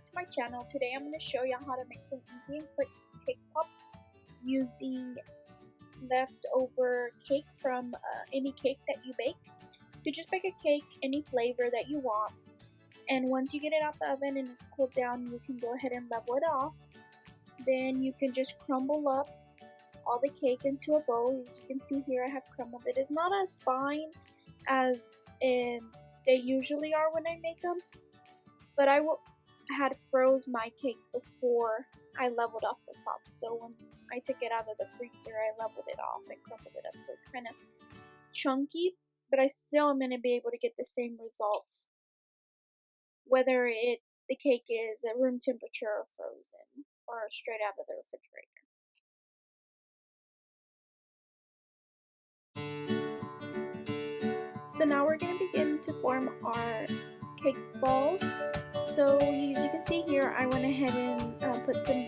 to my channel. Today I'm going to show you how to make some easy and quick cake pops using leftover cake from any cake that you bake. You just bake a cake any flavor that you want, and once you get it out the oven and it's cooled down, you can go ahead and level it off. Then you can just crumble up all the cake into a bowl. As you can see here, I have crumbled it. It's not as fine as they usually are when I make them, but I had froze my cake before I leveled off the top, so when I took it out of the freezer, I leveled it off and crumbled it up, so it's kind of chunky, but I still am going to be able to get the same results whether the cake is at room temperature or frozen or straight out of the refrigerator. So now we're going to begin to form our cake balls. So as you can see here, I went ahead and put some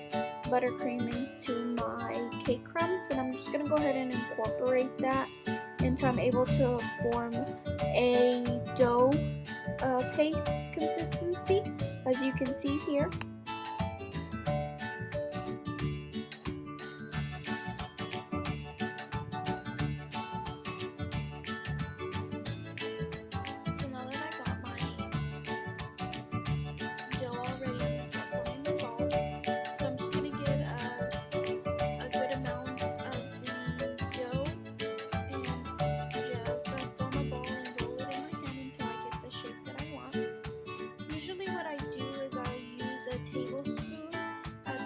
buttercream into my cake crumbs, and I'm just going to go ahead and incorporate that until I'm able to form a dough paste consistency, as you can see here. Tablespoon.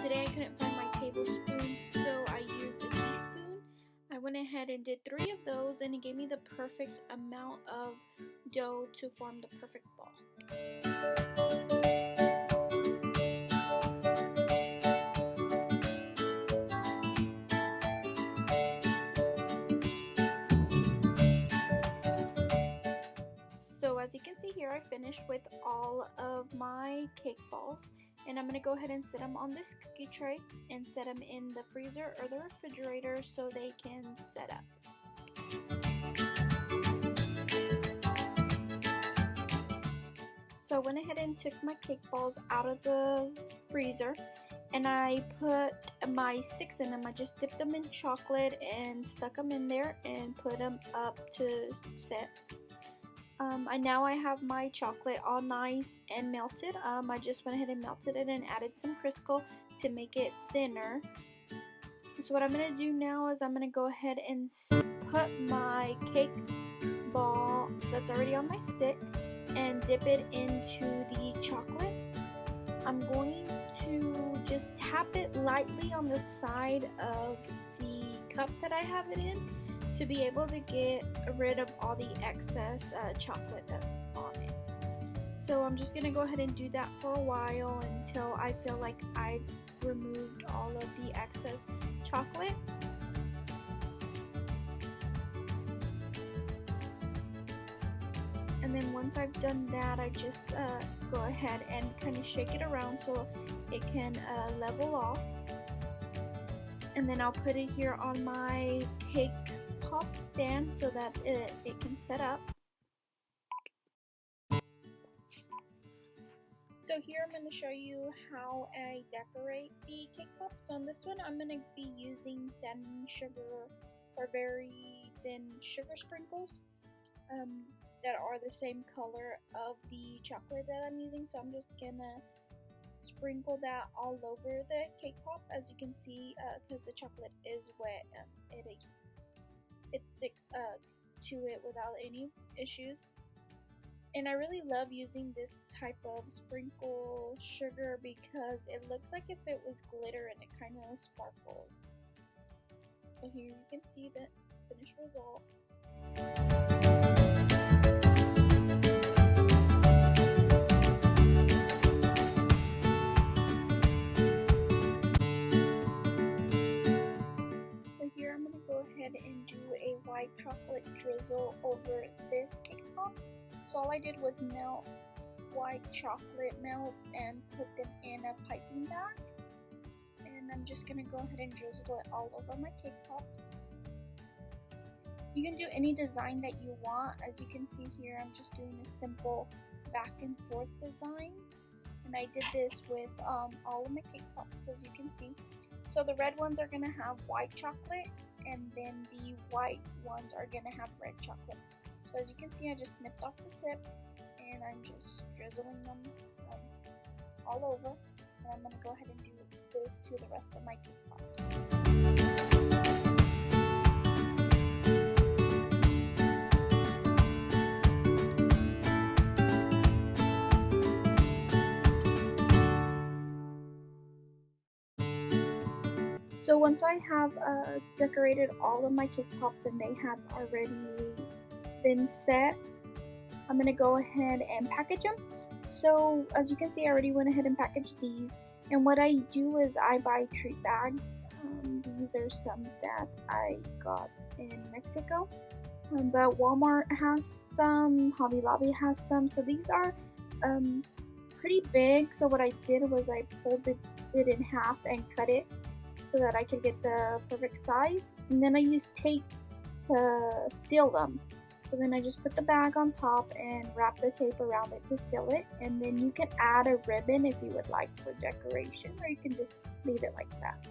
Today I couldn't find my tablespoon, so I used a teaspoon. I went ahead and did 3 of those, and it gave me the perfect amount of dough to form the perfect ball. So as you can see here, I finished with all of my cake balls, and I'm going to go ahead and set them on this cookie tray and set them in the freezer or the refrigerator so they can set up. So I went ahead and took my cake balls out of the freezer, and I put my sticks in them. I just dipped them in chocolate and stuck them in there and put them up to set. And now I have my chocolate all nice and melted. I just went ahead and melted it and added some Crisco to make it thinner. So what I'm going to do now is I'm going to go ahead and put my cake ball that's already on my stick and dip it into the chocolate. I'm going to just tap it lightly on the side of the cup that I have it in, to be able to get rid of all the excess chocolate that's on it. So I'm just going to go ahead and do that for a while until I feel like I've removed all of the excess chocolate. And then once I've done that, I just go ahead and kind of shake it around so it can level off. And then I'll put it here on my cake pop stand so that it can set up. So here I'm going to show you how I decorate the cake pop. So on this one I'm going to be using sanding sugar or very thin sugar sprinkles that are the same color of the chocolate that I'm using. So I'm just going to sprinkle that all over the cake pop. As you can see, because the chocolate is wet, it sticks to it without any issues. And I really love using this type of sprinkle sugar because it looks like if it was glitter and it kind of sparkles. So here you can see the finished result. And do a white chocolate drizzle over this cake pop. So all I did was melt white chocolate melts and put them in a piping bag, and I'm just gonna go ahead and drizzle it all over my cake pops. You can do any design that you want. As you can see here, I'm just doing a simple back and forth design. And I did this with all of my cake pops, as you can see. So the red ones are going to have white chocolate, and then the white ones are going to have red chocolate. So as you can see, I just snipped off the tip, and I'm just drizzling them all over. And I'm going to go ahead and do this to the rest of my cake pops. So once I have decorated all of my cake pops and they have already been set, I'm going to go ahead and package them. So as you can see, I already went ahead and packaged these. And what I do is I buy treat bags. These are some that I got in Mexico. But Walmart has some, Hobby Lobby has some. So these are pretty big. So what I did was I folded it in half and cut it so that I could get the perfect size. And then I used tape to seal them. So then I just put the bag on top and wrap the tape around it to seal it. And then you can add a ribbon if you would like for decoration, or you can just leave it like that.